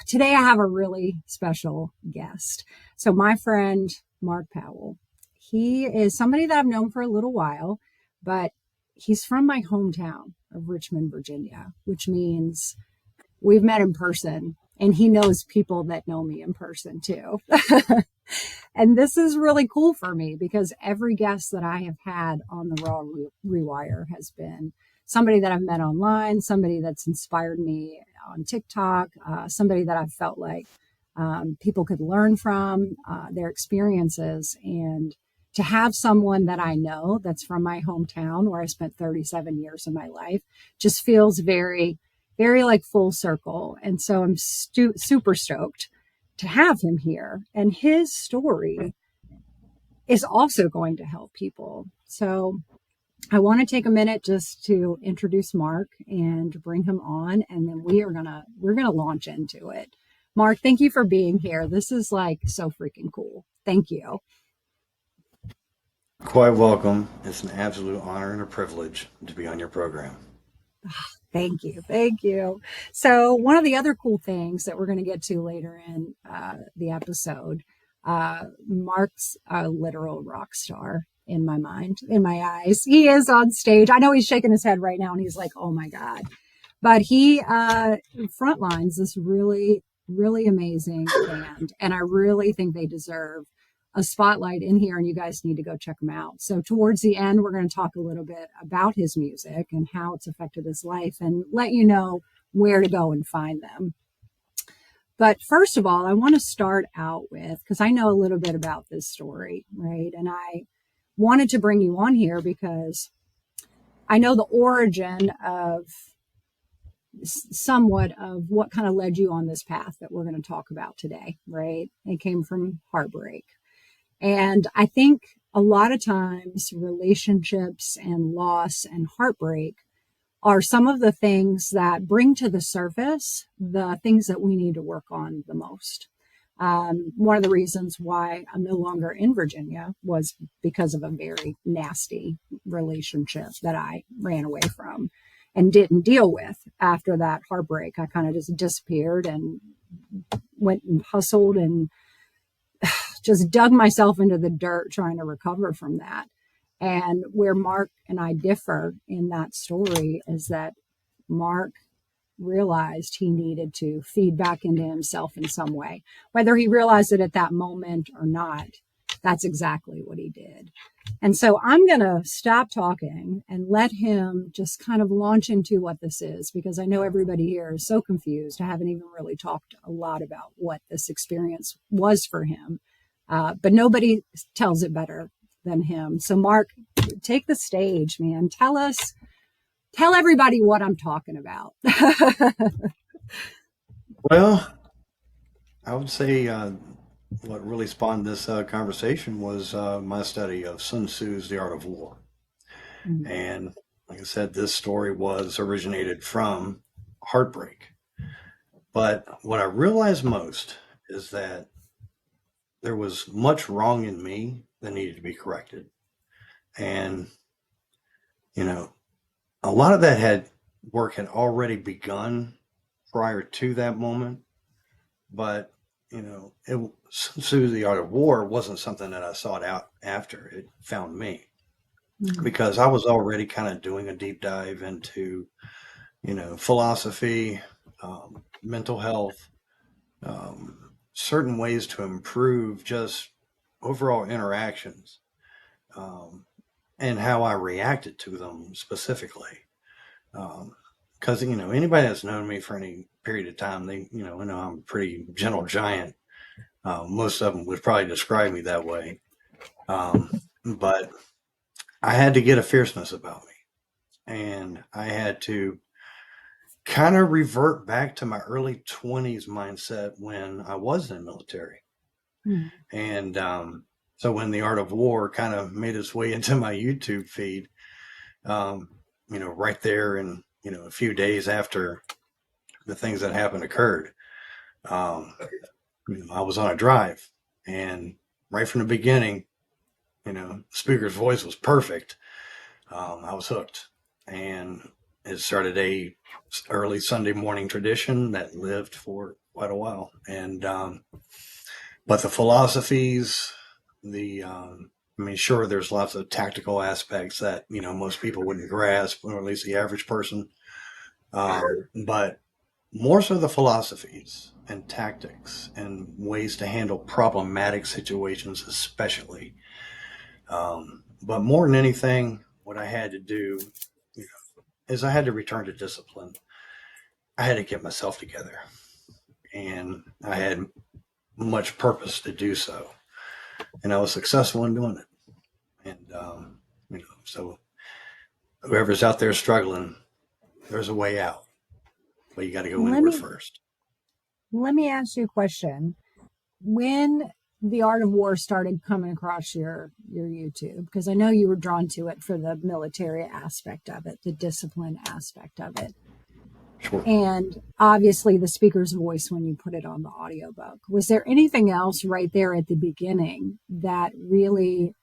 Today I have a really special guest. So my friend Marc Powell, he is somebody that I've known for a little while, but he's from my hometown of Richmond, Virginia, which means we've met in person and he knows people that know me in person too. And this is really cool for me because every guest that I have had on the Raw Rewire has been somebody that I've met online, somebody that's inspired me on TikTok, somebody that I've felt like people could learn from their experiences. And to have someone that I know that's from my hometown where I spent 37 years of my life just feels very, very like full circle. And so I'm super stoked to have him here. And his story is also going to help people. So I want to take a minute just to introduce Marc and bring him on, and then we're gonna launch into it. Marc, thank you for being here. This is like so freaking cool. Thank you. Quite welcome. It's an absolute honor and a privilege to be on your program. Thank you. Thank you. So one of the other cool things that we're going to get to later in the episode, Marc's a literal rock star in my mind, in my eyes. He is on stage. I know he's shaking his head right now and he's like, oh my God. But he frontlines this really, really amazing band. And I really think they deserve a spotlight in here, and you guys need to go check them out. So towards the end, we're going to talk a little bit about his music and how it's affected his life and let you know where to go and find them. But first of all, I want to start out with, because I know a little bit about this story, right? And I wanted to bring you on here because I know the origin of somewhat of what kind of led you on this path that we're going to talk about today, right? It came from heartbreak. And I think a lot of times relationships and loss and heartbreak are some of the things that bring to the surface the things that we need to work on the most. One of the reasons why I'm no longer in Virginia was because of a very nasty relationship that I ran away from and didn't deal with after that heartbreak. I kind of just disappeared and went and hustled and just dug myself into the dirt trying to recover from that. And where Marc and I differ in that story is that Marc realized he needed to feed back into himself in some way. Whether he realized it at that moment or not, that's exactly what he did. And so I'm going to stop talking and let him just kind of launch into what this is, because I know everybody here is so confused. I haven't even really talked a lot about what this experience was for him. But nobody tells it better than him. So Marc, take the stage, man. Tell everybody what I'm talking about. Well, I would say what really spawned this conversation was my study of Sun Tzu's The Art of War. And like I said, this story was originated from heartbreak. But what I realized most is that there was much wrong in me that needed to be corrected. And, you know, a lot of that work had already begun prior to that moment. But, Sun Tzu's The Art of War wasn't something that I sought out after. It found me because I was already kind of doing a deep dive into, philosophy, mental health, certain ways to improve just overall interactions, and how I reacted to them specifically. Because, anybody that's known me for any period of time, they, know I'm a pretty gentle giant. Most of them would probably describe me that way. But I had to get a fierceness about me. And I had to kind of revert back to my early 20s mindset when I was in the military. And so when The Art of War kind of made its way into my YouTube feed, right there and, a few days after the things that happened occurred, I was on a drive, and right from the beginning, the speaker's voice was perfect. I was hooked, and it started a early Sunday morning tradition that lived for quite a while. And but the philosophies, I mean, sure, there's lots of tactical aspects that most people wouldn't grasp, or at least the average person. But more so the philosophies and tactics and ways to handle problematic situations, especially. But more than anything, what I had to do, is I had to return to discipline. I had to get myself together, and I had much purpose to do so, and I was successful in doing it. And so whoever's out there struggling, there's a way out, but you got to go inward first. Let me ask you a question. When the Art of War started coming across your YouTube, because I know you were drawn to it for the military aspect of it, the discipline aspect of it. Sure. And obviously the speaker's voice when you put it on the audiobook. Was there anything else right there at the beginning that really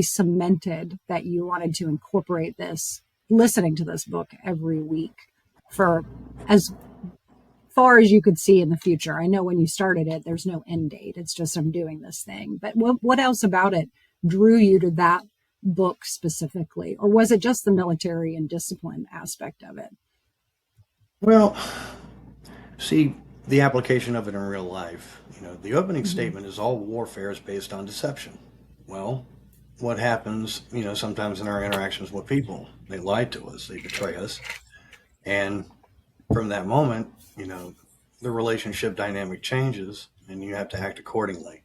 cemented that you wanted to incorporate this, listening to this book every week for as far as you could see in the future? I know when you started it, there's no end date. It's just, I'm doing this thing. But what else about it drew you to that book specifically? Or was it just the military and discipline aspect of it? Well, see, the application of it in real life, the opening statement is all warfare is based on deception. Well, what happens, sometimes in our interactions with people, they lie to us, they betray us. And from that moment, the relationship dynamic changes and you have to act accordingly.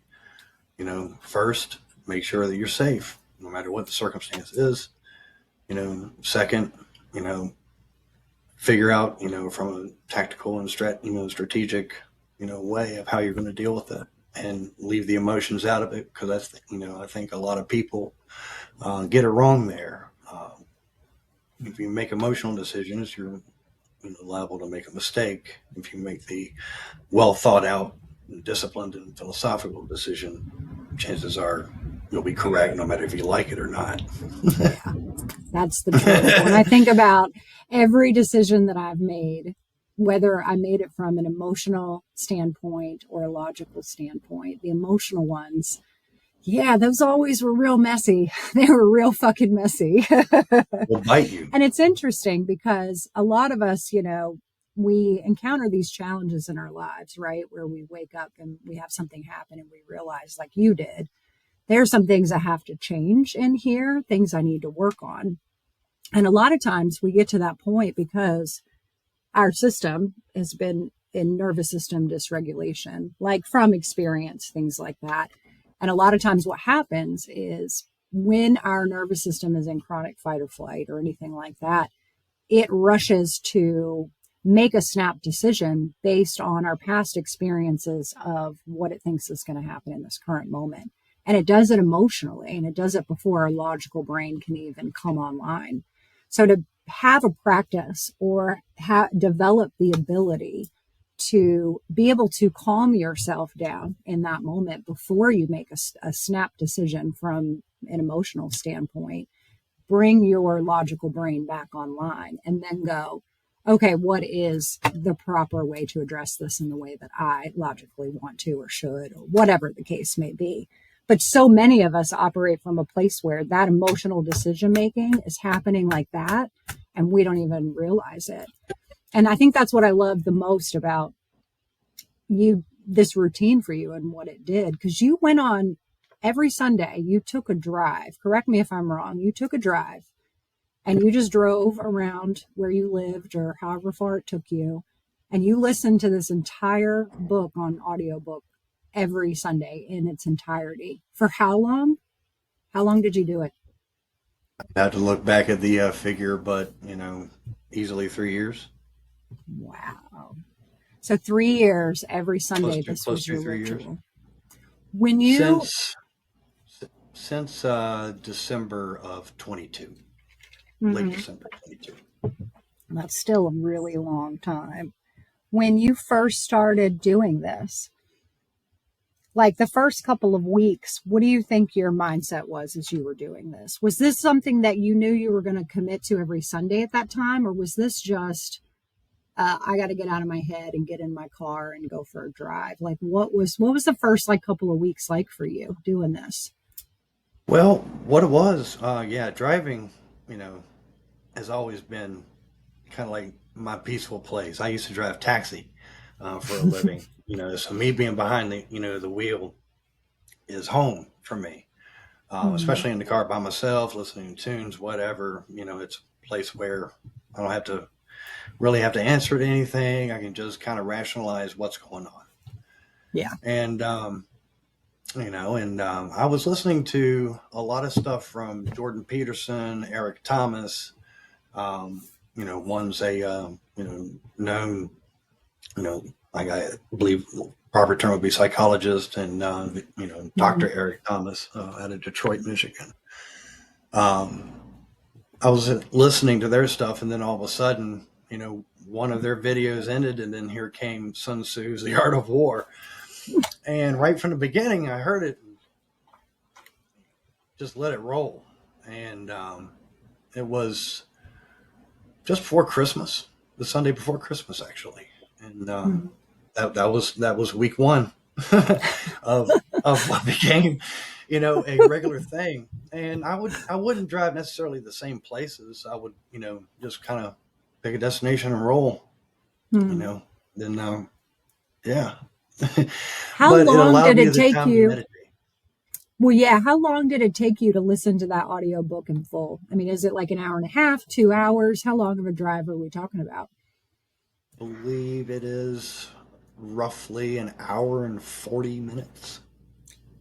First, make sure that you're safe, no matter what the circumstance is. Second, figure out, from a tactical and strategic, way of how you're going to deal with it, and leave the emotions out of it, because that's, I think a lot of people get it wrong there. If you make emotional decisions, you're liable to make a mistake. If you make the well thought out, disciplined, and philosophical decision, chances are you'll be correct, no matter if you like it or not. Yeah, that's the truth. When I think about every decision that I've made, whether I made it from an emotional standpoint or a logical standpoint, the emotional ones, yeah, those always were real messy. They were real fucking messy. Will bite you. And it's interesting because a lot of us, we encounter these challenges in our lives, right? Where we wake up and we have something happen and we realize, like you did, there's some things I have to change in here, things I need to work on. And a lot of times we get to that point because our system has been in nervous system dysregulation, like from experience, things like that. And a lot of times what happens is when our nervous system is in chronic fight or flight or anything like that, it rushes to make a snap decision based on our past experiences of what it thinks is going to happen in this current moment. And it does it emotionally, and it does it before our logical brain can even come online. So to have a practice or develop the ability to be able to calm yourself down in that moment before you make a snap decision from an emotional standpoint, bring your logical brain back online and then go, okay, what is the proper way to address this in the way that I logically want to or should, or whatever the case may be. But so many of us operate from a place where that emotional decision making is happening like that, and we don't even realize it. And I think that's what I love the most about you, this routine for you and what it did, because you went on every Sunday, you took a drive. Correct me if I'm wrong. You took a drive and you just drove around where you lived or however far it took you. And you listened to this entire book on audiobook every Sunday in its entirety. For how long? How long did you do it? I have to look back at the figure, but, easily 3 years. Wow. So 3 years, every Sunday, this was your ritual. When you... Since December of 22, late December 22. That's still a really long time. When you first started doing this, like the first couple of weeks, what do you think your mindset was as you were doing this? Was this something that you knew you were going to commit to every Sunday at that time? Or was this just I got to get out of my head and get in my car and go for a drive. Like, what was the first like couple of weeks like for you doing this? Well, what it was, yeah, driving, you know, has always been kind of like my peaceful place. I used to drive taxi for a living, so me being behind the wheel is home for me, Hmm. especially in the car by myself, listening to tunes, whatever. It's a place where I don't have to really have to answer to anything. I can just kind of rationalize what's going on. Yeah. And, I was listening to a lot of stuff from Jordan Peterson, Eric Thomas. One's a known, you know, like I believe proper term would be psychologist, and Hmm. Dr. Eric Thomas out of Detroit, Michigan. Um, I was listening to their stuff, and then all of a sudden, one of their videos ended, and then here came Sun Tzu's The Art of War. And right from the beginning, I heard it, and just let it roll. And it was just before Christmas, the Sunday before Christmas, actually. And Hmm. that was week one of what became, a regular thing. And I wouldn't drive necessarily the same places. I would, just kind of pick a destination and roll, you Hmm. know. Then yeah. How But it long allowed did me it the take time to you? meditate. Well, yeah, how long did it take you to listen to that audiobook in full? I mean, is it like an hour and a half, 2 hours? How long of a drive are we talking about? I believe it is roughly an hour and 40 minutes.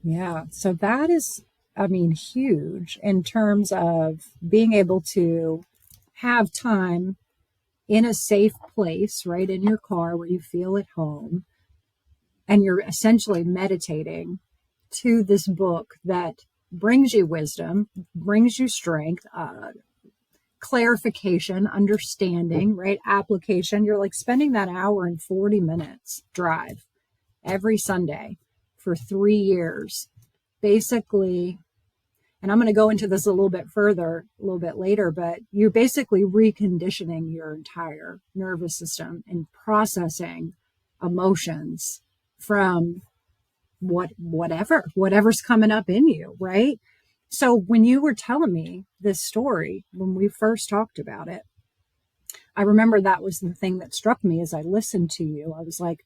Yeah, so that is, I mean, huge in terms of being able to have time in a safe place, right, in your car where you feel at home, and you're essentially meditating to this book that brings you wisdom, brings you strength, clarification, understanding, right? Application. You're like spending that hour and 40 minutes drive every Sunday for 3 years, basically. And I'm going to go into this a little bit further, a little bit later, but you're basically reconditioning your entire nervous system and processing emotions from whatever's coming up in you, right? So when you were telling me this story, when we first talked about it, I remember that was the thing that struck me as I listened to you. I was like,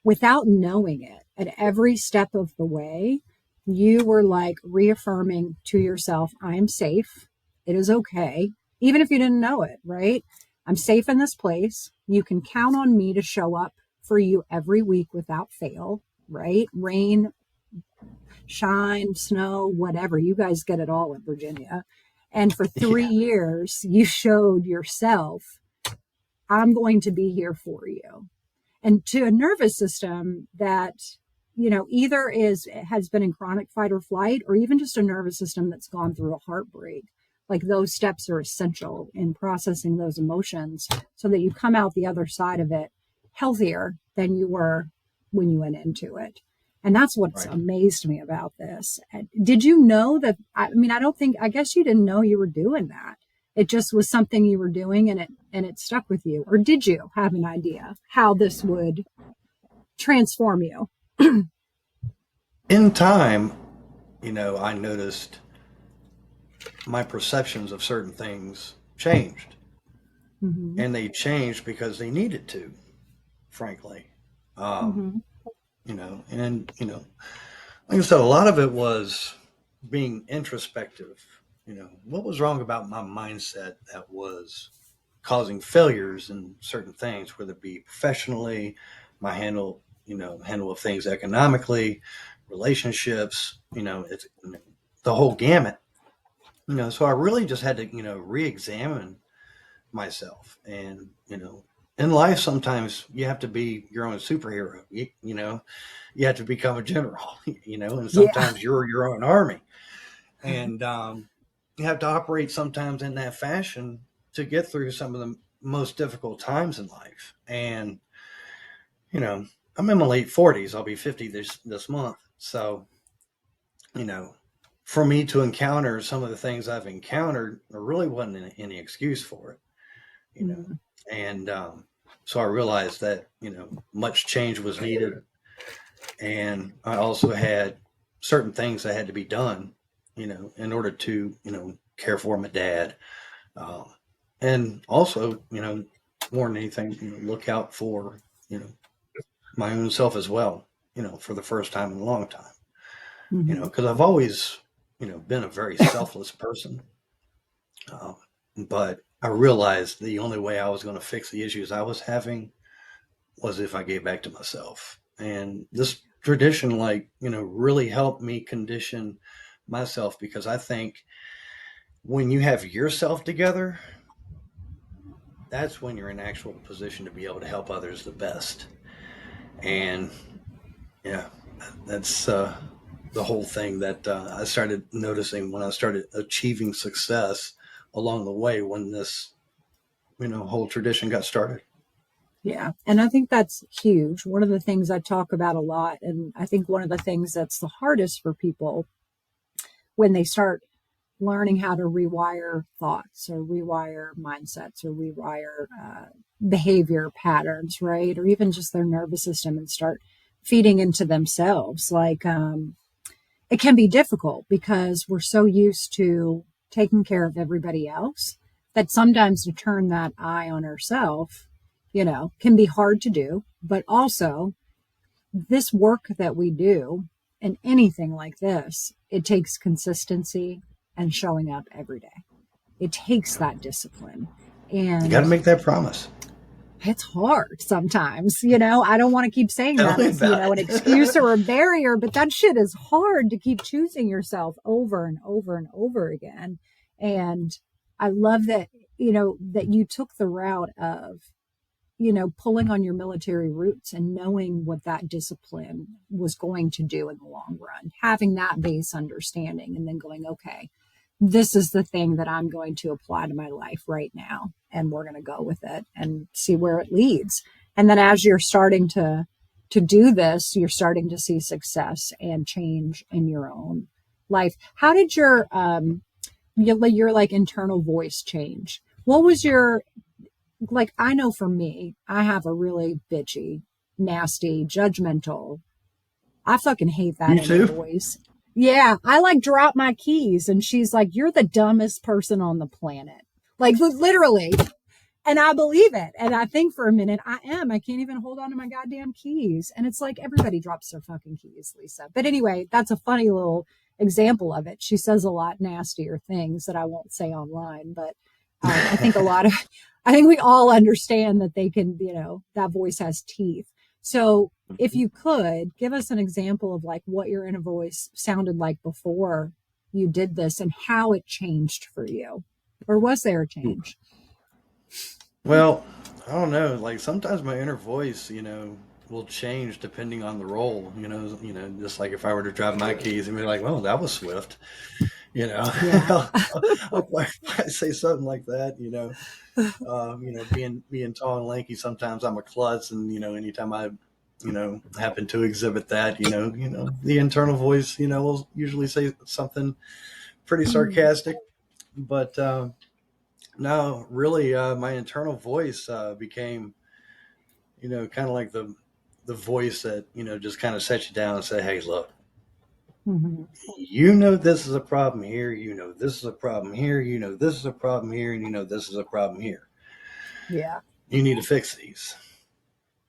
without knowing it, at every step of the way, you were like reaffirming to yourself, I am safe. It is okay. Even if you didn't know it, right? I'm safe in this place. You can count on me to show up for you every week without fail, right? Rain, shine, snow, whatever. You guys get it all in Virginia. And for three Yeah, years, you showed yourself, I'm going to be here for you. And to a nervous system that, either has been in chronic fight or flight, or even just a nervous system that's gone through a heartbreak, like those steps are essential in processing those emotions so that you come out the other side of it healthier than you were when you went into it. And that's what's right. amazed me about this. Did you know that? I mean, I guess you didn't know you were doing that. It just was something you were doing, and it stuck with you. Or did you have an idea how this would transform you? In time, I noticed my perceptions of certain things changed. Hmm. And they changed because they needed to, frankly. Um, Hmm. like I said, a lot of it was being introspective. What was wrong about my mindset that was causing failures in certain things, whether it be professionally, my handle of things economically, relationships, it's the whole gamut. So I really just had to, re-examine myself. And in life, sometimes you have to be your own superhero. You have to become a general. And Yeah. sometimes you're your own army. And you have to operate sometimes in that fashion to get through some of the most difficult times in life. And you know I'm in my late 40s. I'll be 50 this month. So you know for me to encounter some of the things I've encountered, there really wasn't any excuse for it. you know Mm. and So I realized that, much change was needed. And I also had certain things that had to be done, in order to, care for my dad. Um, and also, more than anything, look out for, my own self as well, for the first time in a long time, Mm-hmm. because I've always, been a very selfless person. Um, but I realized the only way I was going to fix the issues I was having was if I gave back to myself. And this tradition, like, really helped me condition myself, because I think when you have yourself together, that's when you're in actual position to be able to help others the best. And yeah, that's the whole thing that I started noticing when I started achieving success along the way when this, whole tradition got started. Yeah. And I think that's huge. One of the things I talk about a lot, and I think one of the things that's the hardest for people when they start learning how to rewire thoughts or rewire mindsets or rewire behavior patterns, right? Or even just their nervous system and start feeding into themselves. Like, it can be difficult because we're so used to taking care of everybody else that sometimes to turn that eye on ourselves, can be hard to do. But also, this work that we do and anything like this, it takes consistency and showing up every day. It takes that discipline. You got to And make that promise. it's hard sometimes, I don't want to keep saying Tell that me as, about an excuse it. or a barrier, but that shit is hard to keep choosing yourself over and over and over again. And I love that, that you took the route of, pulling on your military roots and knowing what that discipline was going to do in the long run, having that base understanding and then going, okay, this is the thing that I'm going to apply to my life right now. And we're going to go with it and see where it leads. And then as you're starting to do this, you're starting to see success and change in your own life. How did your like internal voice change? What was your, like, I know for me, I have a really bitchy, nasty, judgmental, I fucking hate that You inner too? voice. Yeah, I like drop my keys and she's like, "You're the dumbest person on the planet." Like literally. And I believe it. And I think for a minute, I am. I can't even hold on to my goddamn keys. And it's like everybody drops their fucking keys, Lisa. But anyway, that's a funny little example of it. She says a lot nastier things that I won't say online. But I think I think we all understand that they can, that voice has teeth. So if you could give us an example of like what your inner voice sounded like before you did this and how it changed for you, or was there a change? Well, I don't know. Like sometimes my inner voice, will change depending on the role. Just like if I were to drop my keys and be like, "Well, that was swift," Yeah. I'll probably say something like that. Being tall and lanky, sometimes I'm a klutz, and anytime I, happen to exhibit that, the internal voice, will usually say something pretty sarcastic. But no, really, my internal voice became, kind of like the voice that just kind of sets you down and say, "Hey, look, Mm-hmm. this is a problem here. This is a problem here. This is a problem here, and this is a problem here. Yeah. You need to fix these.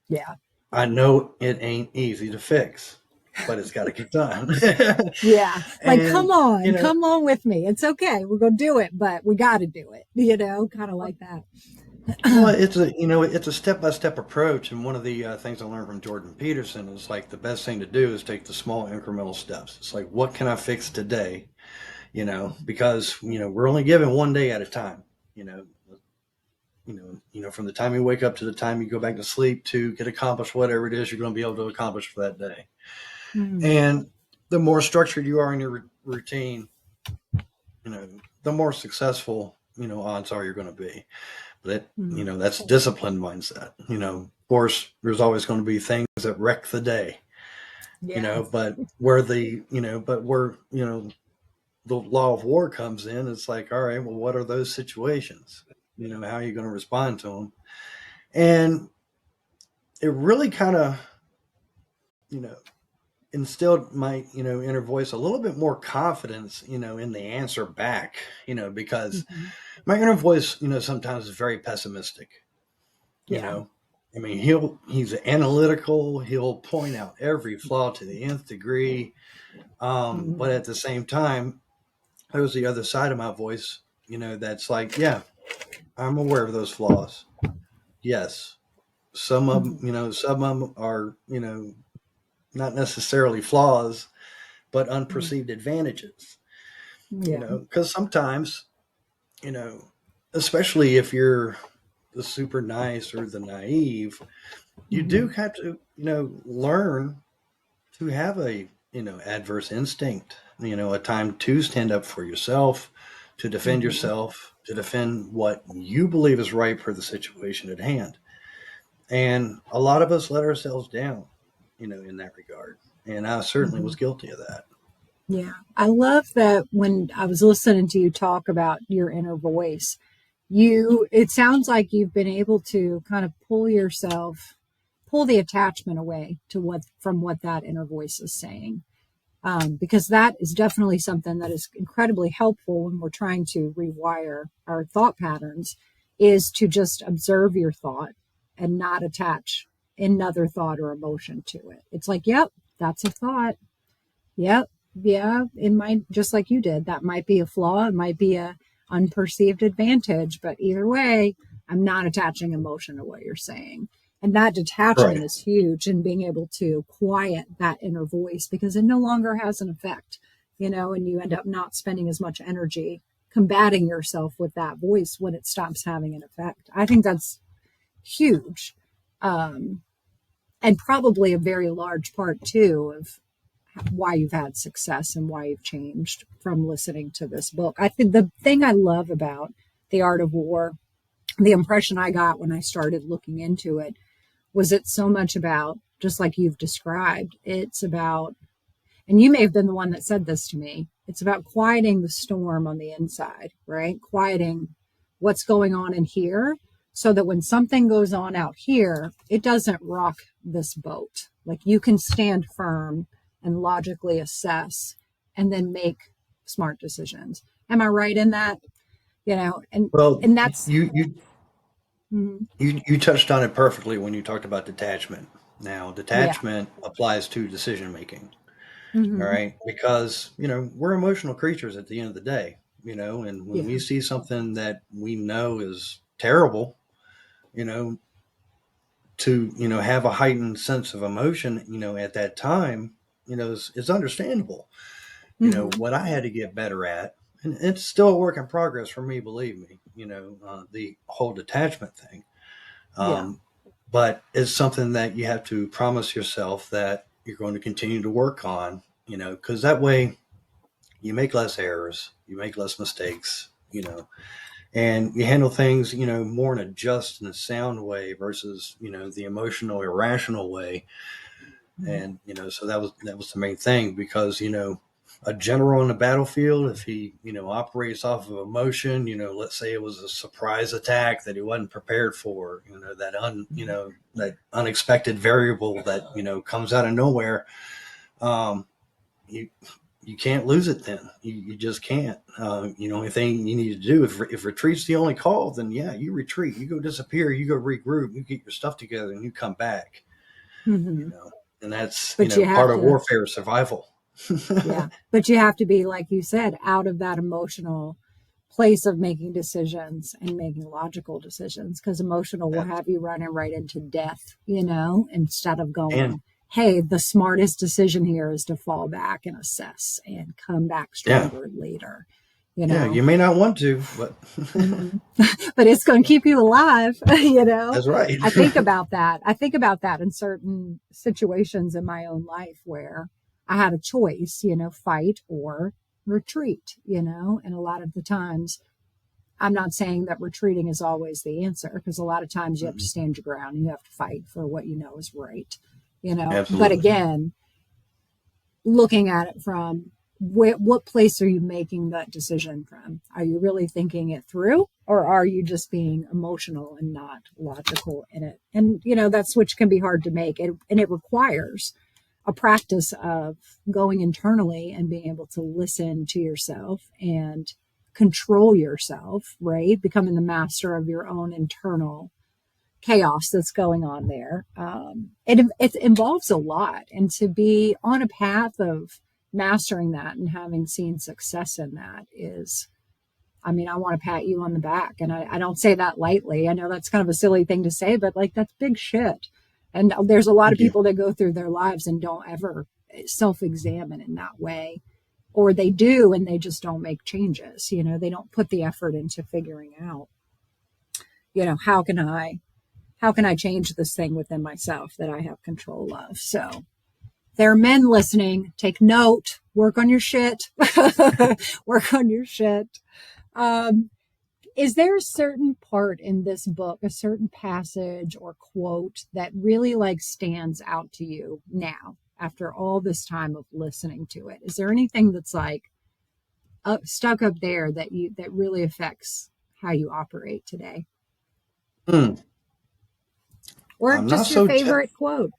Yeah. I know it ain't easy to fix, but it's got to get done." Yeah. Like, And come on with me. It's okay. We're going to do it, but we got to do it, kind of like that. well, it's a step by step approach, and one of the things I learned from Jordan Peterson is like the best thing to do is take the small incremental steps. It's like, what can I fix today? Because we're only given one day at a time. You know, from the time you wake up to the time you go back to sleep to get accomplished whatever it is you're going to be able to accomplish for that day. Mm, And the more structured you are in your routine, the more successful odds are you're going to be. That mm, that's disciplined mindset. Of course, there's always going to be things that wreck the day. yeah. But where the law of war comes in, it's like, all right, well, what are those situations? How are you going to respond to them? And it really kind of, you know, instilled my, inner voice a little bit more confidence, in the answer back, because Mm-hmm. my inner voice, sometimes is very pessimistic, you Yeah. know. I mean, he's analytical. He'll point out every flaw to the nth degree. But Mm-hmm. at the same time, there's the other side of my voice, that's like, yeah, I'm aware of those flaws. Yes, some of them, Mm-hmm. some of them are, not necessarily flaws, but unperceived advantages. Yeah. Because sometimes, you know, especially if you're the super nice or the naive, you do Mm-hmm. have to, learn to have a, adverse instinct, a time to stand up for yourself, to defend Mm-hmm. yourself, to defend what you believe is right for the situation at hand. And a lot of us let ourselves down, in that regard. And I certainly Mm-hmm. was guilty of that. Yeah. I love that when I was listening to you talk about your inner voice, it sounds like you've been able to kind of pull the attachment away to from what that inner voice is saying. Because that is definitely something that is incredibly helpful when we're trying to rewire our thought patterns, is to just observe your thought and not attach another thought or emotion to it. It's like, yep, that's a thought. Yep. Yeah. It might, just like you did, that might be a flaw. It might be a unperceived advantage, but either way, I'm not attaching emotion to what you're saying. And that detachment Right. is huge in being able to quiet that inner voice, because it no longer has an effect, and you end up not spending as much energy combating yourself with that voice when it stops having an effect. I think that's huge. Um, and probably a very large part too of why you've had success and why you've changed from listening to this book. I think the thing I love about The Art of War, the impression I got when I started looking into it, was it's so much about, just like you've described, it's about, and you may have been the one that said this to me, it's about quieting the storm on the inside, right? Quieting what's going on in here so that when something goes on out here, it doesn't rock this boat. Like, you can stand firm and logically assess and then make smart decisions. Am I right in that? And Well, that's, mm, you touched on it perfectly when you talked about detachment. Now, yeah. detachment applies to decision making. All Hmm. right, because we're emotional creatures at the end of the day. And when Yeah. we see something that we know is terrible, you know, to have a heightened sense of emotion, at that time, is understandable. Hmm. What I had to get better at, and it's still a work in progress for me, believe me. The whole detachment thing. Yeah. Um, but it's something that you have to promise yourself that you're going to continue to work on, because that way you make less errors, you make less mistakes, and you handle things, more in a just and a sound way versus, the emotional, irrational way. And, so that was the main thing because, a general on the battlefield, if he, operates off of emotion, let's say it was a surprise attack that he wasn't prepared for, that unexpected variable that, comes out of nowhere. Um, you you can't lose it then. You just can't. Only thing you need to do, if retreat's the only call, then yeah, you retreat. You go disappear. You go regroup. You get your stuff together, and you come back. You Hmm. know, and that's But you part have of to, warfare, survival. yeah. But you have to be, like you said, out of that emotional place of making decisions and making logical decisions, because emotional will have you running right into death, instead of And going, hey, the smartest decision here is to fall back and assess and come back yeah, stronger later, you yeah, know. you may not want to, but Hmm. But it's going to keep you alive. that's right. I think about that. I think about that in certain situations in my own life where I had a choice, fight or retreat, and a lot of the times, I'm not saying that retreating is always the answer, because a lot of times you have to stand your ground and you have to fight for what you know is right, but Absolutely. again, looking at it from what place are you making that decision from? Are you really thinking it through, or are you just being emotional and not logical in it? And, that switch can be hard to make. And it requires a practice of going internally and being able to listen to yourself and control yourself, right? Becoming the master of your own internal chaos that's going on there. It involves a lot. And to be on a path of mastering that and having seen success in that is, I want to pat you on the back. And I don't say that lightly. I know that's kind of a silly thing to say, but like, that's big shit. And there's a lot of people that go through their lives and don't ever self-examine in that way, or they do, and they just don't make changes. They don't put the effort into figuring out, how can I change this thing within myself that I have control of? So there are men listening, take note, work on your shit, work on your shit. Is there a certain part in this book, a certain passage or quote that really stands out to you now after all this time of listening to it? Is there anything that's stuck up there that really affects how you operate today? Or I'm just your favorite quote?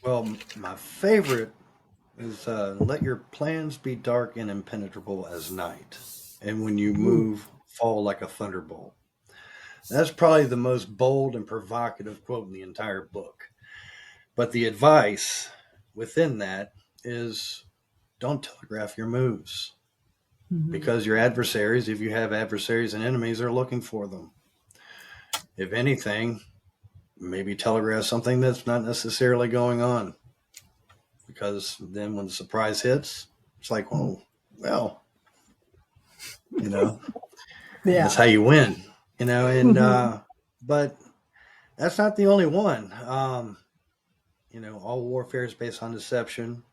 Well, my favorite is let your plans be dark and impenetrable as night, and when you move, fall like a thunderbolt. That's probably the most bold and provocative quote in the entire book. But the advice within that is don't telegraph your moves because your adversaries, if you have adversaries and enemies, are looking for them. If anything, maybe telegraph something that's not necessarily going on, because then when the surprise hits, it's like, oh, well, Yeah. that's how you win, and but that's not the only one. All warfare is based on deception.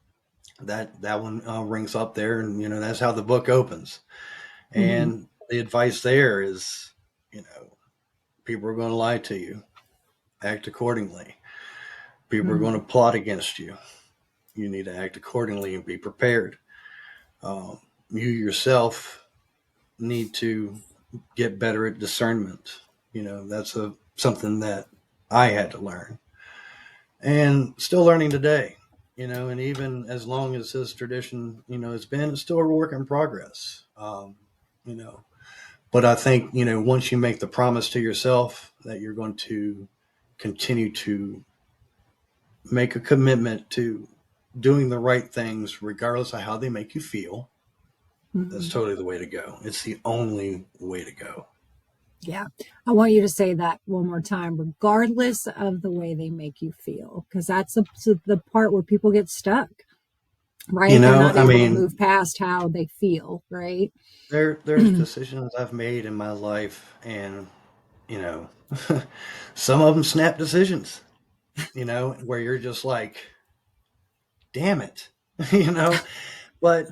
That one rings up there, and that's how the book opens. And the advice there is, people are going to lie to you. Act accordingly. People are going to plot against you. You need to act accordingly and be prepared. You yourself need to get better at discernment. That's something that I had to learn, and still learning today. And even as long as this tradition, it's still a work in progress. But I think, once you make the promise to yourself that you're going to continue to make a commitment to doing the right things, regardless of how they make you feel, that's totally the way to go. It's the only way to go. Yeah. I want you to say that one more time, regardless of the way they make you feel, because that's the part where people get stuck, right? They're not able to move past how they feel, right? There's decisions I've made in my life, and, some of them snap decisions, where you're just like, damn it, but,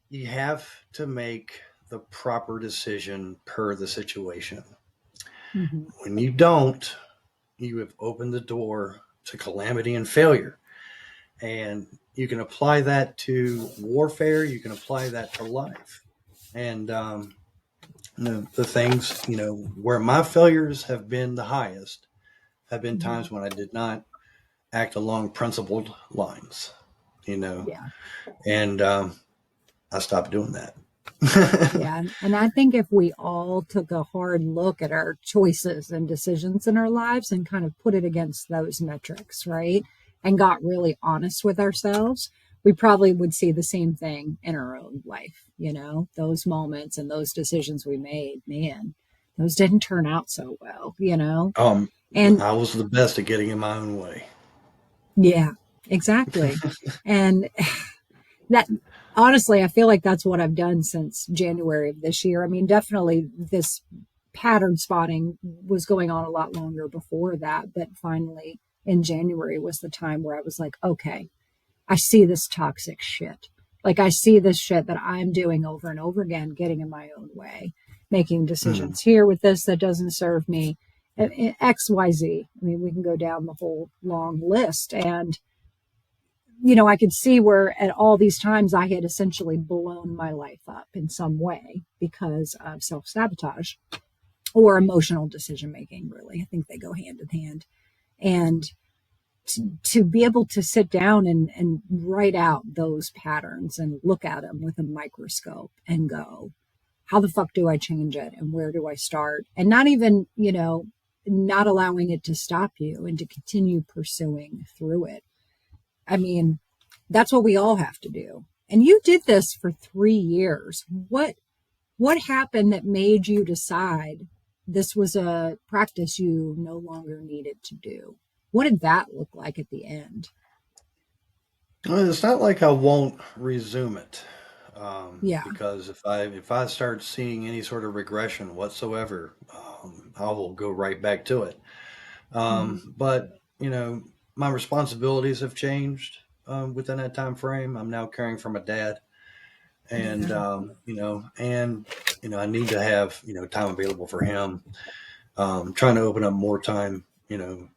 you have to make the proper decision per the situation. When you don't, you have opened the door to calamity and failure. And you can apply that to warfare. You can apply that to life. And the things, where my failures have been the highest have been times when I did not act along principled lines, Yeah. and I stopped doing that. Yeah. And I think if we all took a hard look at our choices and decisions in our lives and kind of put it against those metrics, right? And got really honest with ourselves, we probably would see the same thing in our own life. Those moments and those decisions we made, man, those didn't turn out so well, And I was the best at getting in my own way. yeah, exactly. And that, honestly, I feel like that's what I've done since January of this year. Definitely this pattern spotting was going on a lot longer before that, but finally in January was the time where I was like, okay, I see this toxic shit. I see this shit that I'm doing over and over again, getting in my own way, making decisions here with this that doesn't serve me, XYZ. We can go down the whole long list. And I could see where at all these times I had essentially blown my life up in some way because of self-sabotage or emotional decision making, really. I think they go hand in hand. And to be able to sit down and write out those patterns and look at them with a microscope and go, how the fuck do I change it? And where do I start? And not even, not allowing it to stop you and to continue pursuing through it. I mean, that's what we all have to do. And you did this for 3 years. What happened that made you decide this was a practice you no longer needed to do? What did that look like at the end? Well, it's not like I won't resume it, Yeah. because if I start seeing any sort of regression whatsoever, I will go right back to it. Mm-hmm. But my responsibilities have changed within that time frame. I'm now caring for my dad, and Yeah. I need to have time available for him. Trying to open up more time,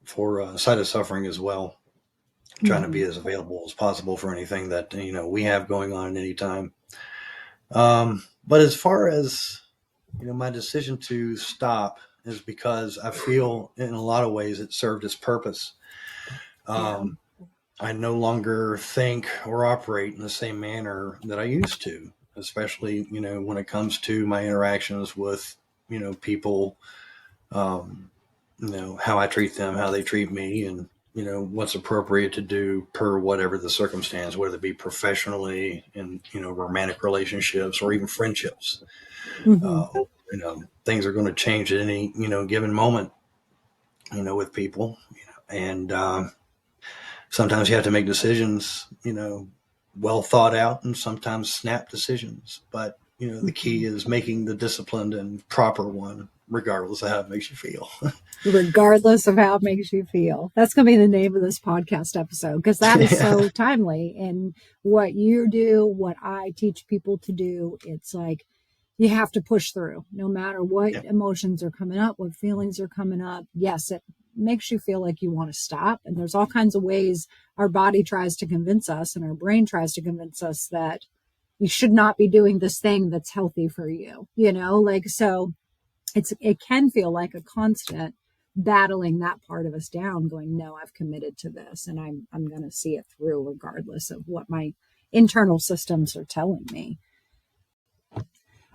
for side of suffering as well. Trying to Mm-hmm. be as available as possible for anything that we have going on at any time. But as far as my decision to stop is because I feel in a lot of ways it served its purpose. Yeah. Um, I no longer think or operate in the same manner that I used to, especially when it comes to my interactions with people. Um, how I treat them, how they treat me, and what's appropriate to do per whatever the circumstance, whether it be professionally in romantic relationships or even friendships. Mm-hmm. Uh, Things are going to change at any given moment. With people, and sometimes you have to make decisions. Well thought out, and sometimes snap decisions. But the Mm-hmm. key is making the disciplined and proper one, regardless of how it makes you feel. Regardless of how it makes you feel. That's going to be the name of this podcast episode because that is Yeah. so timely. And what you do, what I teach people to do, it's like you have to push through no matter what Yeah. emotions are coming up, what feelings are coming up. Yes, it makes you feel like you want to stop. And there's all kinds of ways our body tries to convince us and our brain tries to convince us that you should not be doing this thing that's healthy for you, so it can feel like a constant battling that part of us down, going, no, I've committed to this and I'm going to see it through regardless of what my internal systems are telling me.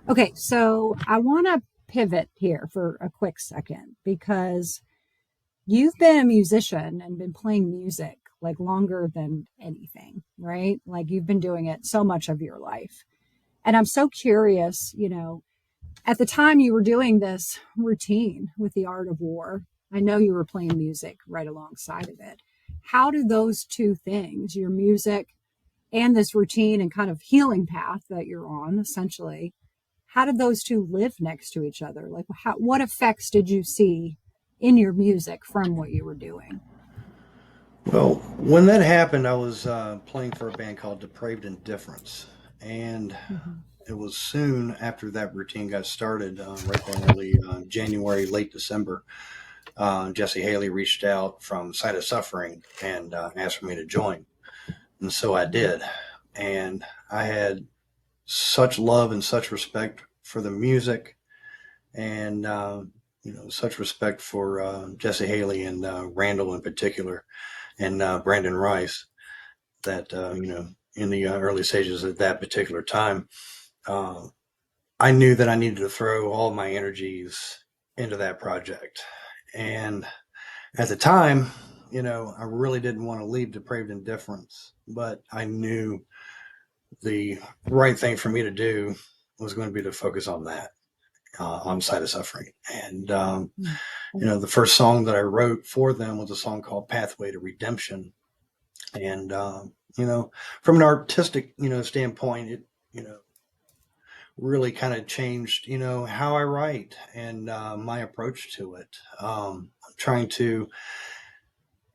Okay, so I want to pivot here for a quick second because you've been a musician and been playing music like longer than anything, right? Like you've been doing it so much of your life. And I'm so curious, at the time you were doing this routine with the art of war, I know you were playing music right alongside of it. How do those two things, your music and this routine and kind of healing path that you're on, essentially, how did those two live next to each other? Like, what effects did you see in your music from what you were doing? Well, when that happened, I was playing for a band called Depraved Indifference, and Mm-hmm. it was soon after that routine got started, right there in early January, late December. Jesse Haley reached out from Side of Suffering and asked for me to join, and so I did. And I had such love and such respect for the music, and such respect for Jesse Haley and Randall in particular, and Brandon Rice, that in the early stages at that particular time, uh, I knew that I needed to throw all my energies into that project. And at the time, I really didn't want to leave Depraved Indifference, but I knew the right thing for me to do was going to be to focus on that, on Side of Suffering. And the first song that I wrote for them was a song called Pathway to Redemption. And from an artistic standpoint, it really kind of changed how I write and my approach to it. I'm trying to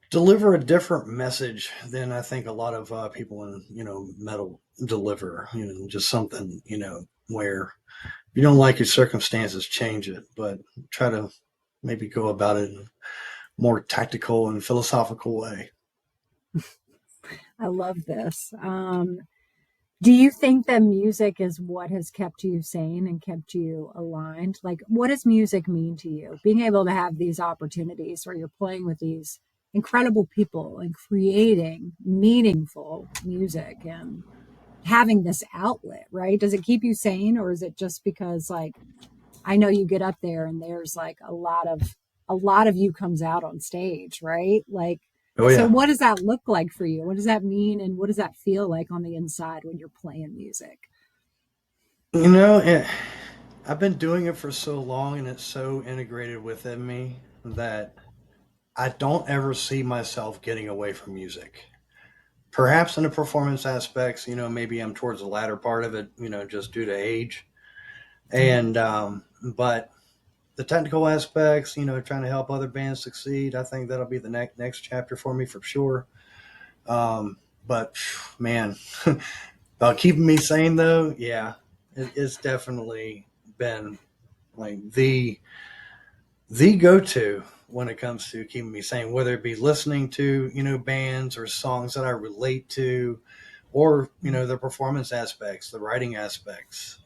deliver a different message than I think a lot of people in metal deliver. Just something where if you don't like your circumstances, change it, but try to maybe go about it in a more tactical and philosophical way. I love this. Do you think that music is what has kept you sane and kept you aligned? Like, what does music mean to you? Being able to have these opportunities where you're playing with these incredible people and creating meaningful music and having this outlet, right? Does it keep you sane, or is it just because, like, I know you get up there and there's like a lot of you comes out on stage, right? Like, Oh so yeah. what does that look like for you? What does that mean? And what does that feel like on the inside when you're playing music? You know, I've been doing it for so long and it's so integrated within me that I don't ever see myself getting away from music. Perhaps in the performance aspects, maybe I'm towards the latter part of it, just due to age. Mhm. And, but the technical aspects, trying to help other bands succeed, I think that'll be the next chapter for me for sure. But man, about keeping me sane though, yeah, it's definitely been like the go-to when it comes to keeping me sane, whether it be listening to bands or songs that I relate to, or the performance aspects, the writing aspects.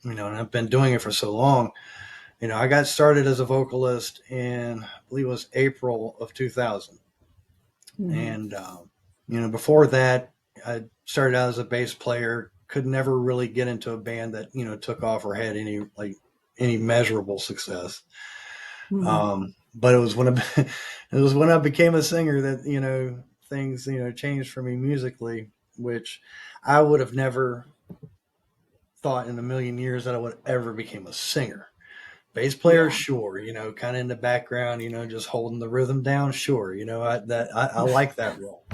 And I've been doing it for so long. I got started as a vocalist in, I believe it was April of 2000. Mhm. And, before that, I started out as a bass player, could never really get into a band that, took off or had any measurable success. Mhm. But it was when I, it was when I became a singer that, things, changed for me musically, which I would have never thought in a million years that I would ever become a singer. Bass player, Yeah. sure, kind of in the background, just holding the rhythm down, sure, I like that role.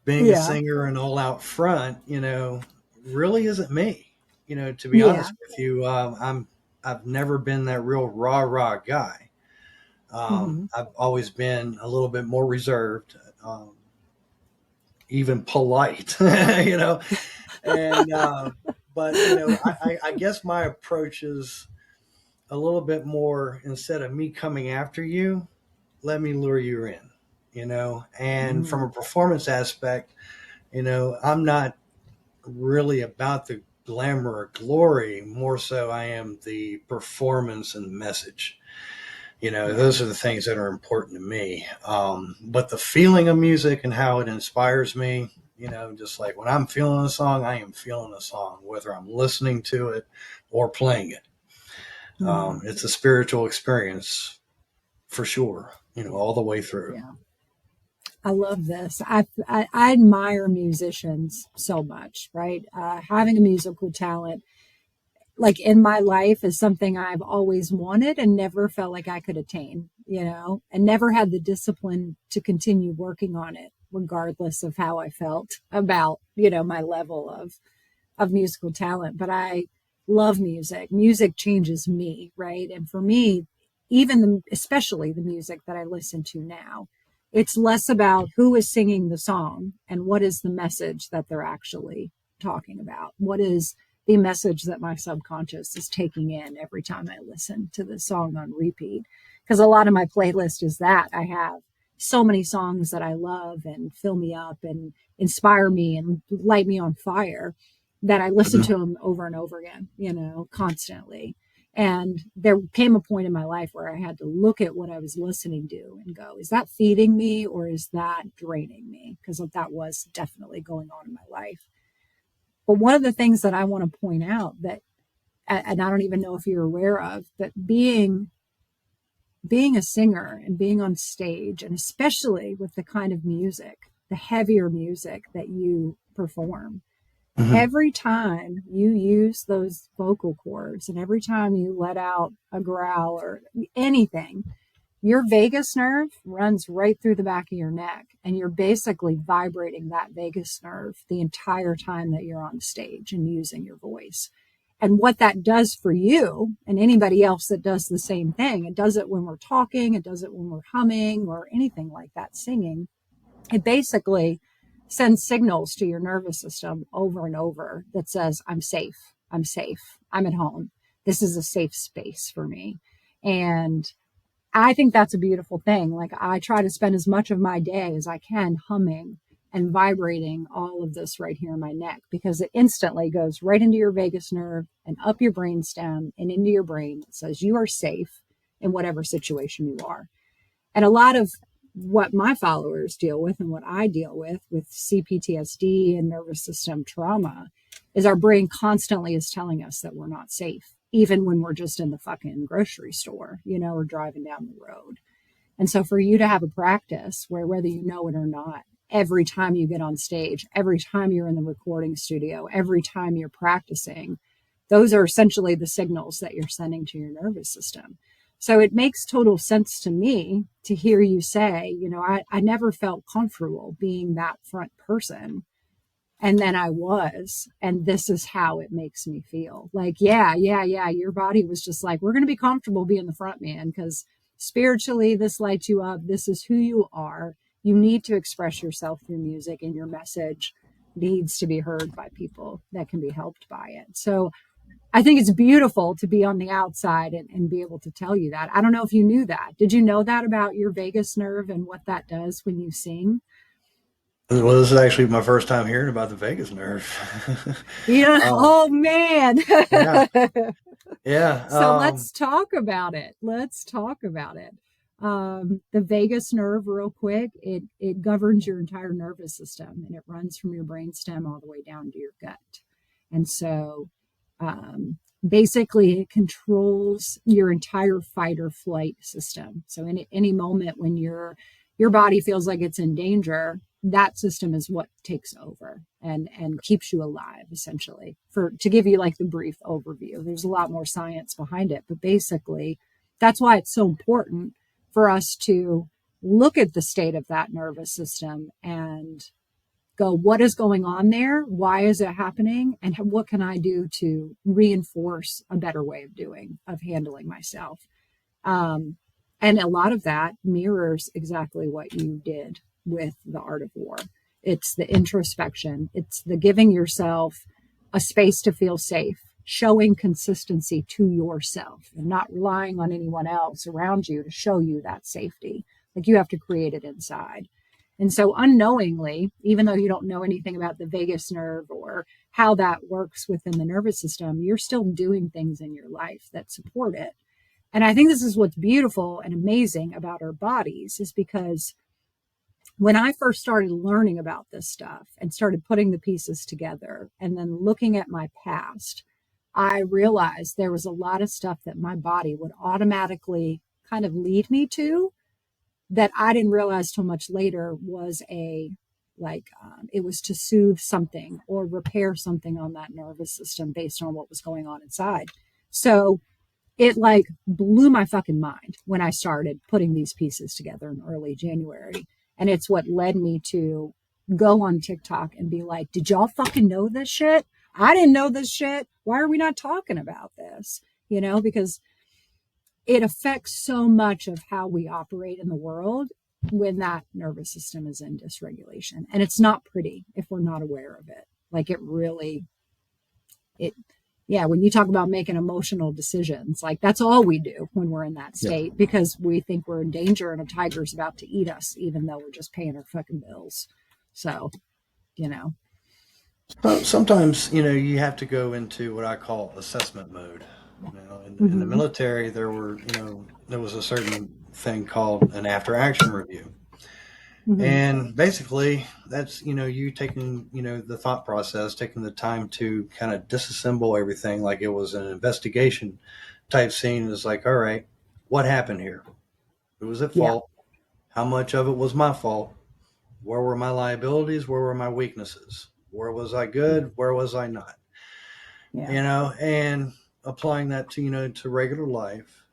Being a Yeah. singer and all out front, really isn't me. To be Yeah. honest with you, I've never been that real rah guy. Mhm. I've always been a little bit more reserved, even polite, you know, and but I guess my approach is a little bit more, instead of me coming after you, let me lure you in, and from Mhm. a performance aspect, I'm not really about the glamour or glory. More so, I am the performance and message. Yeah. Those are the things that are important to me. But the feeling of music and how it inspires me, just like when I'm feeling a song, I am feeling a song, whether I'm listening to it or playing it. Mhm. It's a spiritual experience for sure, Yeah. all the way through. Yeah. I love this. I admire musicians so much, right? Having a musical talent, like in my life, is something I've always wanted and never felt like I could attain, and never had the discipline to continue working on it, regardless of how I felt about, my level of musical talent. But I love music. Music changes me, right? And for me, especially the music that I listen to now, it's less about who is singing the song and what is the message that they're actually talking about. What is the message that my subconscious is taking in every time I listen to the song on repeat? Because a lot of my playlist is that I have so many songs that I love and fill me up and inspire me and light me on fire, that I listened Mhm. to them over and over again, constantly. And there came a point in my life where I had to look at what I was listening to and go, is that feeding me or is that draining me? Because that was definitely going on in my life. But one of the things that I want to point out, that, and I don't even know if you're aware of, that being a singer and being on stage, and especially with the kind of music, the heavier music that you perform, Mhm. every time you use those vocal cords and every time you let out a growl or anything, your vagus nerve runs right through the back of your neck. And you're basically vibrating that vagus nerve the entire time that you're on stage and using your voice. And what that does for you and anybody else that does the same thing, it does it when we're talking, it does it when we're humming or anything like that, singing. It basically sends signals to your nervous system over and over that says, I'm safe, I'm safe, I'm at home. This is a safe space for me. And I think that's a beautiful thing. Like, I try to spend as much of my day as I can humming and vibrating all of this right here in my neck, because it instantly goes right into your vagus nerve and up your brainstem and into your brain. It says you are safe in whatever situation you are. And a lot of what my followers deal with and what I deal with CPTSD and nervous system trauma is our brain constantly is telling us that we're not safe, even when we're just in the fucking grocery store, or driving down the road. And so for you to have a practice where, whether you know it or not, every time you get on stage, every time you're in the recording studio, every time you're practicing, those are essentially the signals that you're sending to your nervous system. So it makes total sense to me to hear you say, I never felt comfortable being that front person. And then I was, and this is how it makes me feel. Like, yeah. Your body was just like, we're going to be comfortable being the front man because spiritually this lights you up. This is who you are. You need to express yourself through music, and your message needs to be heard by people that can be helped by it. So I think it's beautiful to be on the outside and be able to tell you that. I don't know if you knew that. Did you know that about your vagus nerve and what that does when you sing? Well, this is actually my first time hearing about the vagus nerve. Yeah. um, Oh, man. yeah, yeah. So let's talk about it. The vagus nerve, real quick, it governs your entire nervous system, and it runs from your brainstem all the way down to your gut. And so basically it controls your entire fight or flight system. So in any moment when your body feels like it's in danger, that system is what takes over and keeps you alive, essentially. To give you like the brief overview, there's a lot more science behind it, but basically that's why it's so important for us to look at the state of that nervous system and go, what is going on there? Why is it happening? And what can I do to reinforce a better way of handling myself? And a lot of that mirrors exactly what you did with the art of war. It's the introspection. It's the giving yourself a space to feel safe, showing consistency to yourself and not relying on anyone else around you to show you that safety. Like, you have to create it inside. And so unknowingly, even though you don't know anything about the vagus nerve or how that works within the nervous system, you're still doing things in your life that support it. And I think this is what's beautiful and amazing about our bodies, is because when I first started learning about this stuff and started putting the pieces together and then looking at my past, I realized there was a lot of stuff that my body would automatically kind of lead me to that I didn't realize till much later was it was to soothe something or repair something on that nervous system based on what was going on inside. So it like blew my fucking mind when I started putting these pieces together in early January. And it's what led me to go on TikTok and be like, did y'all fucking know this shit? I didn't know this shit. Why are we not talking about this? Because it affects so much of how we operate in the world when that nervous system is in dysregulation. And it's not pretty if we're not aware of it. Like, when you talk about making emotional decisions, like, that's all we do when we're in that state, yeah. because we think we're in danger and a tiger's about to eat us, even though we're just paying our fucking bills. So, Well, sometimes, you have to go into what I call assessment mode. In the mm-hmm, military, there was a certain thing called an after action review. mm-hmm, And basically, that's, you taking, the thought process, taking the time to kind of disassemble everything like it was an investigation type scene. Is like, all right, what happened here? Who was at yeah, fault? How much of it was my fault? Where were my liabilities? Where were my weaknesses? Where was I good? Where was I not? yeah, And applying that to, to regular life,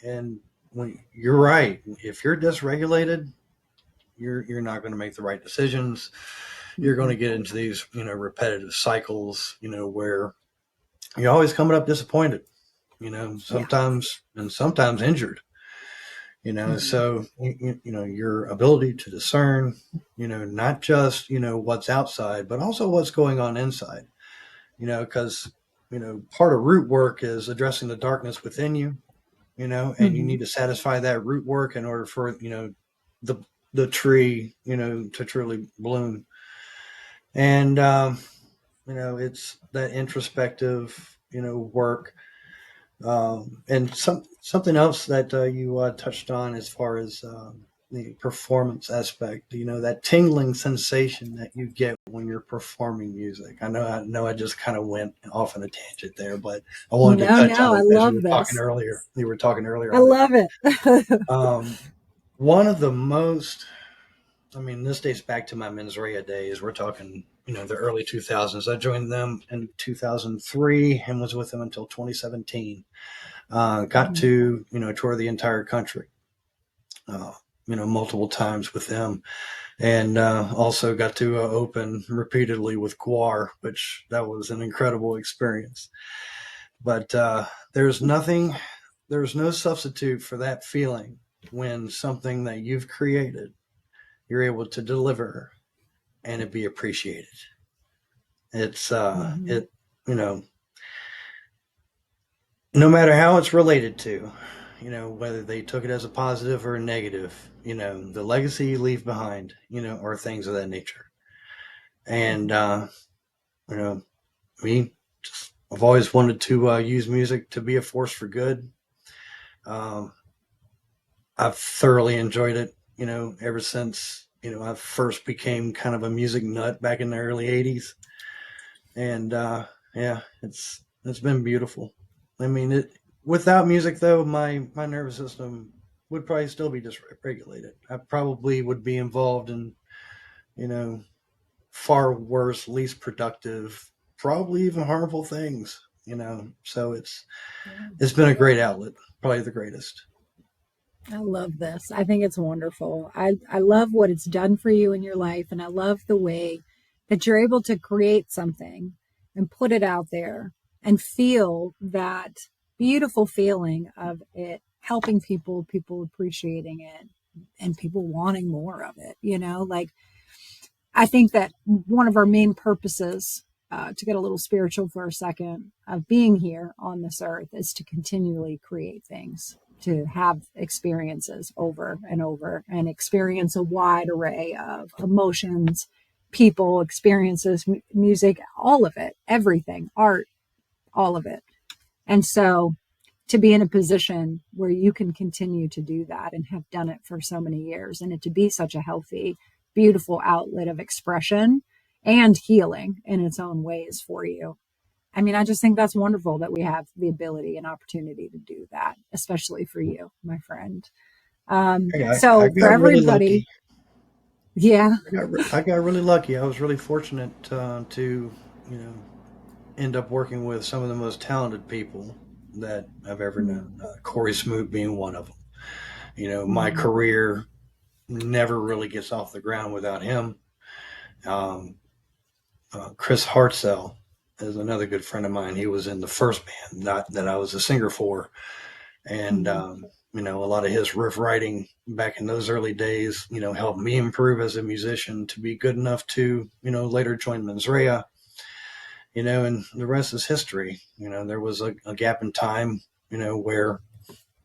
and when you're right, if you're dysregulated, you're not going to make the right decisions. You're going mm-hmm, to get into these, repetitive cycles, where you're always coming up disappointed, yeah, sometimes injured, mm-hmm, so, your ability to discern, not just, what's outside, but also what's going on inside, because, part of root work is addressing the darkness within you, and you mm-hmm, need to satisfy that root work in order for, the the tree, to truly bloom. And, it's that introspective, work. And something else that you touched on as far as the performance aspect, that tingling sensation that you get when you're performing music. I just kind of went off on a tangent there, but I wanted to No, touch on no, I it as you love were talking this. earlier. You were talking earlier I on it. love it. Um, one of the most, I mean, this dates back to my mens rea days. We're talking, the early 2000s. I joined them in 2003 and was with them until 2017. Got Mhm. to, tour the entire country, uh, multiple times with them. And also got to open repeatedly with Guar, which that was an incredible experience. But there's no substitute for that feeling when something that you've created, you're able to deliver and it be appreciated. It's Mhm. it you know no matter how it's related to, whether they took it as a positive or a negative, the legacy you leave behind, are things of that nature. And you know me, I've always wanted to use music to be a force for good. um, I've thoroughly enjoyed it, ever since I first became kind of a music nut back in the early 80s. And yeah, it's been beautiful. I mean, without music though, my nervous system would probably still be dysregulated. I probably would be involved in, you know far worse, least productive, probably even harmful things. So it's been a great outlet, probably the greatest. I love this. I think it's wonderful. I love what it's done for you in your life. And I love the way that you're able to create something and put it out there and feel that beautiful feeling of it helping people, people appreciating it, and people wanting more of it. Like I think that one of our main purposes, to get a little spiritual for a second, of being here on this earth is to continually create things, to have experiences over and over and experience a wide array of emotions, people, experiences, music, all of it, everything, art, all of it. And so to be in a position where you can continue to do that and have done it for so many years, and it to be such a healthy, beautiful outlet of expression and healing in its own ways for you. I mean, I just think that's wonderful that we have the ability and opportunity to do that, especially for you, my friend. Hey, I So for got really everybody, lucky. yeah. I got really lucky. I was really fortunate to, you know, end up working with some of the most talented people that I've ever known. Corey Smoot being one of them. My Mm-hmm. career never really gets off the ground without him. Um, Chris Hartzell is another good friend of mine. He was in the first band that I was a singer for, and Mm-hmm. a lot of his riff writing back in those early days, helped me improve as a musician to be good enough to, later join Mens Rea. And the rest is history. There was a gap in time, where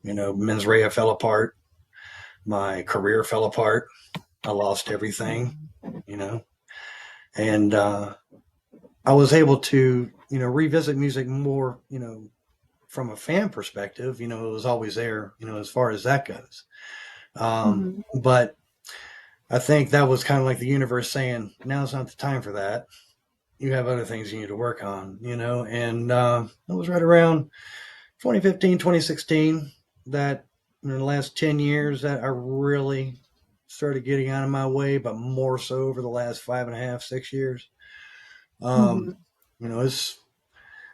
Mens Rea fell apart, my career fell apart, I lost everything, you know, and I was able to, revisit music more, from a fan perspective. It was always there, as far as that goes. Mm-hmm. But I think that was kind of like the universe saying, now's not the time for that. You have other things you need to work on, and it was right around 2015, 2016 that in the last 10 years that I really started getting out of my way, but more so over the last 5.5, 6 years. Mm-hmm. Um,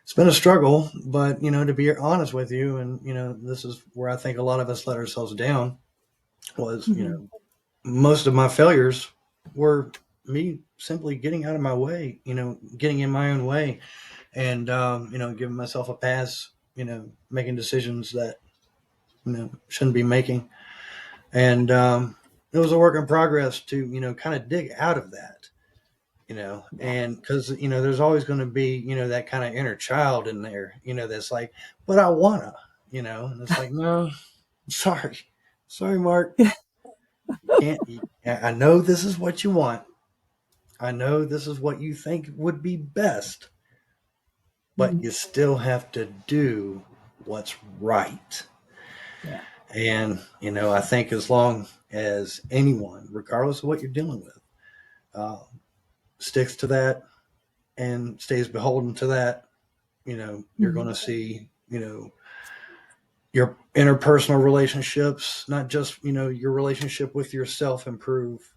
it's been a struggle, but to be honest with you, and this is where I think a lot of us let ourselves down was, Mm-hmm. most of my failures were me simply getting out of my way, getting in my own way, and giving myself a pass, making decisions that shouldn't be making. And it was a work in progress to kind of dig out of that, Yeah. and because there's always going to be that kind of inner child in there, that's like, but I wanna, and it's like, no, sorry, sorry, Mark, I know this is what you want. I know this is what you think would be best, but Mhm. you still have to do what's right. Yeah. And, I think as long as anyone, regardless of what you're dealing with, uh, sticks to that and stays beholden to that, you're going Mhm. to see, your interpersonal relationships, not just, your relationship with yourself improve.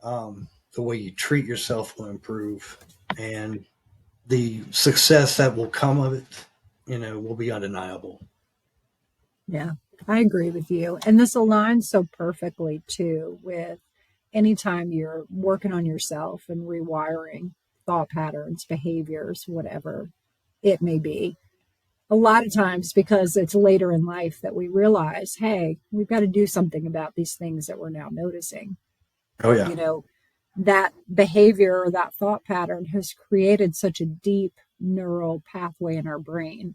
The way you treat yourself will improve. And the success that will come of it, will be undeniable. Yeah, I agree with you. And this aligns so perfectly too with anytime you're working on yourself and rewiring thought patterns, behaviors, whatever it may be. A lot of times, because it's later in life that we realize, hey, we've got to do something about these things that we're now noticing. Oh, yeah. You know, that behavior or that thought pattern has created such a deep neural pathway in our brain.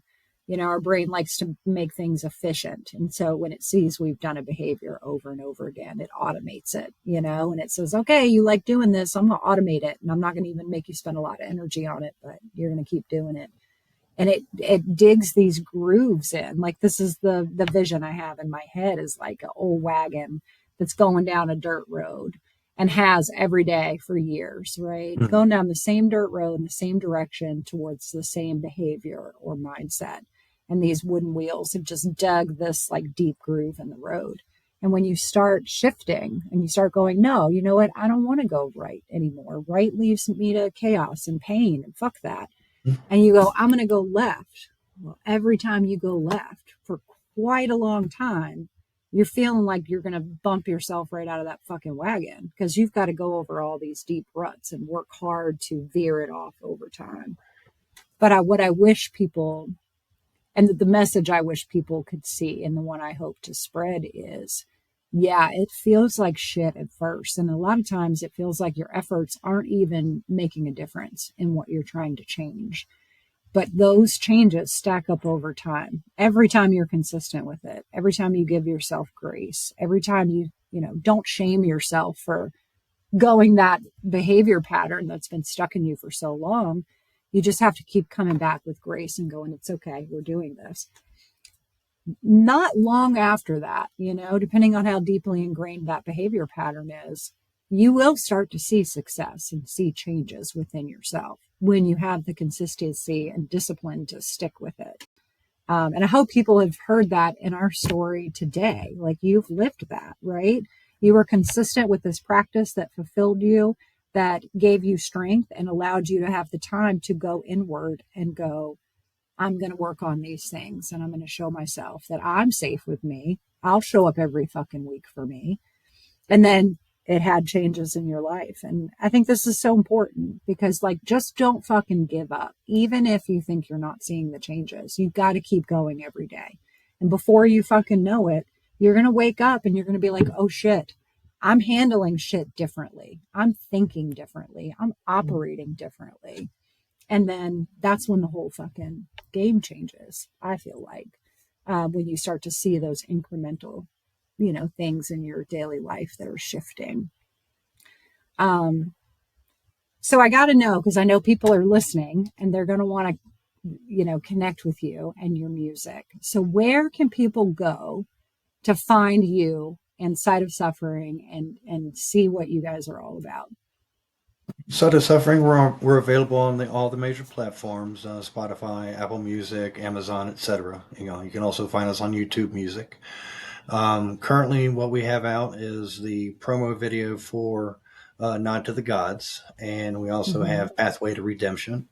Our brain likes to make things efficient. And so when it sees we've done a behavior over and over again, it automates it, and it says, okay, you like doing this. I'm going to automate it. And I'm not going to even make you spend a lot of energy on it, but you're going to keep doing it. And it digs these grooves in. Like, this is the vision I have in my head, is like an old wagon that's going down a dirt road, and has every day for years, right? Mhm. Going down the same dirt road in the same direction towards the same behavior or mindset. And these wooden wheels have just dug this like deep groove in the road. And when you start shifting and you start going, no, you know what? I don't want to go right anymore. Right leaves me to chaos and pain, and fuck that. And you go, I'm going to go left. Well, every time you go left for quite a long time, you're feeling like you're going to bump yourself right out of that fucking wagon, because you've got to go over all these deep ruts and work hard to veer it off over time. But what I wish people, and the message I wish people could see, and the one I hope to spread is, yeah, it feels like shit at first. And a lot of times it feels like your efforts aren't even making a difference in what you're trying to change, but those changes stack up over time. Every time you're consistent with it, every time you give yourself grace, every time you don't shame yourself for going that behavior pattern that's been stuck in you for so long. You just have to keep coming back with grace and going, it's okay, we're doing this. Not long after that, depending on how deeply ingrained that behavior pattern is, you will start to see success and see changes within yourself when you have the consistency and discipline to stick with it. And I hope people have heard that in our story today. Like, you've lived that, right? You were consistent with this practice that fulfilled you, that gave you strength and allowed you to have the time to go inward and go, I'm going to work on these things, and I'm going to show myself that I'm safe with me. I'll show up every fucking week for me. And then it had changes in your life. And I think this is so important, because, like, just don't fucking give up. Even if you think you're not seeing the changes, you've got to keep going every day. And before you fucking know it, you're going to wake up and you're going to be like, oh shit, I'm handling shit differently. I'm thinking differently. I'm operating differently. And then that's when the whole fucking game changes, I feel like, when you start to see those incremental, things in your daily life that are shifting. Um, so I got to know, because I know people are listening and they're going to want to, connect with you and your music. So where can people go to find you and Side of Suffering, and see what you guys are all about? Side of Suffering, we're available on all the major platforms: Spotify, Apple Music, Amazon, etc. You can also find us on YouTube Music. Currently, what we have out is the promo video for Nod to the Gods, and we also Mm-hmm. have Pathway to Redemption.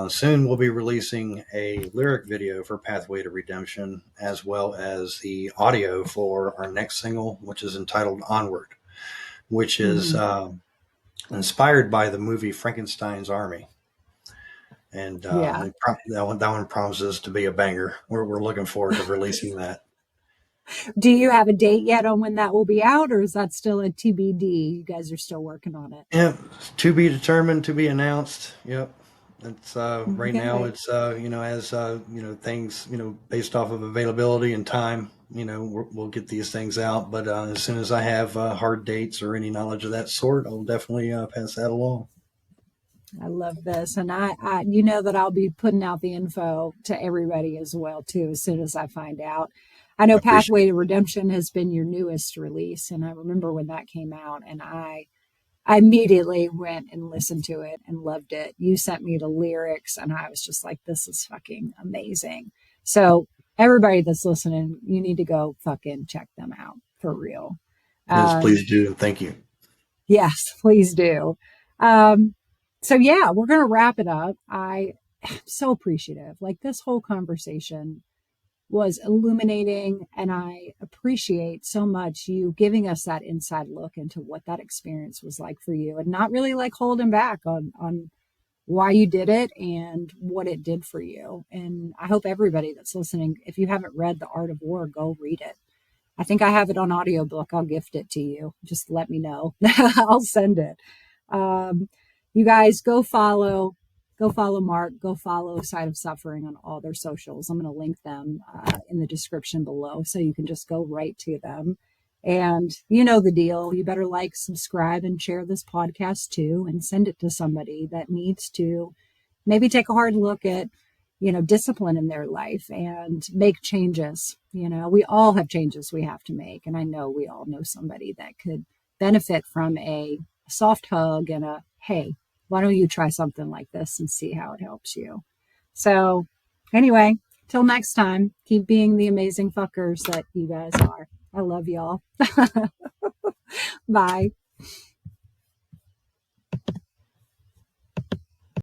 Soon we'll be releasing a lyric video for Pathway to Redemption, as well as the audio for our next single, which is entitled Onward, which is Mm-hmm. inspired by the movie Frankenstein's Army. And Yeah. that one promises to be a banger. We're looking forward to releasing that. Do you have a date yet on when that will be out, or is that still a TBD? You guys are still working on it. Yeah, to be determined, to be announced. Yep. It's right now. Okay. It's as things based off of availability and time. We'll get these things out. But as soon as I have hard dates or any knowledge of that sort, I'll definitely pass that along. I love this. And I, you know that I'll be putting out the info to everybody as well, too, as soon as I find out. I I know appreciate Pathway it. to Redemption has been your newest release. And I remember when that came out, and I immediately went and listened to it and loved it. You sent me the lyrics, and I was just like, this is fucking amazing. So, everybody that's listening, you need to go fucking check them out for real. Yes, Um, please do. Thank you. yes, please do. Um, so, yeah, we're going to wrap it up. I am so appreciative. Like, this whole conversation was illuminating, and I appreciate so much you giving us that inside look into what that experience was like for you, and not really like holding back on why you did it and what it did for you. And I hope everybody that's listening, if you haven't read The Art of War, go read it. I think I have it on audiobook. I'll gift it to you. Just let me know. I'll send it. Um, you guys go follow Marc, go follow Side of Suffering on all their socials. I'm going to link them in the description below, so you can just go right to them. And you know the deal. You better like, subscribe, and share this podcast too, and send it to somebody that needs to maybe take a hard look at, discipline in their life and make changes. We all have changes we have to make. And I know we all know somebody that could benefit from a soft hug and a, hey, why don't you try something like this and see how it helps you? So, anyway, till next time, keep being the amazing fuckers that you guys are. I love y'all. Bye.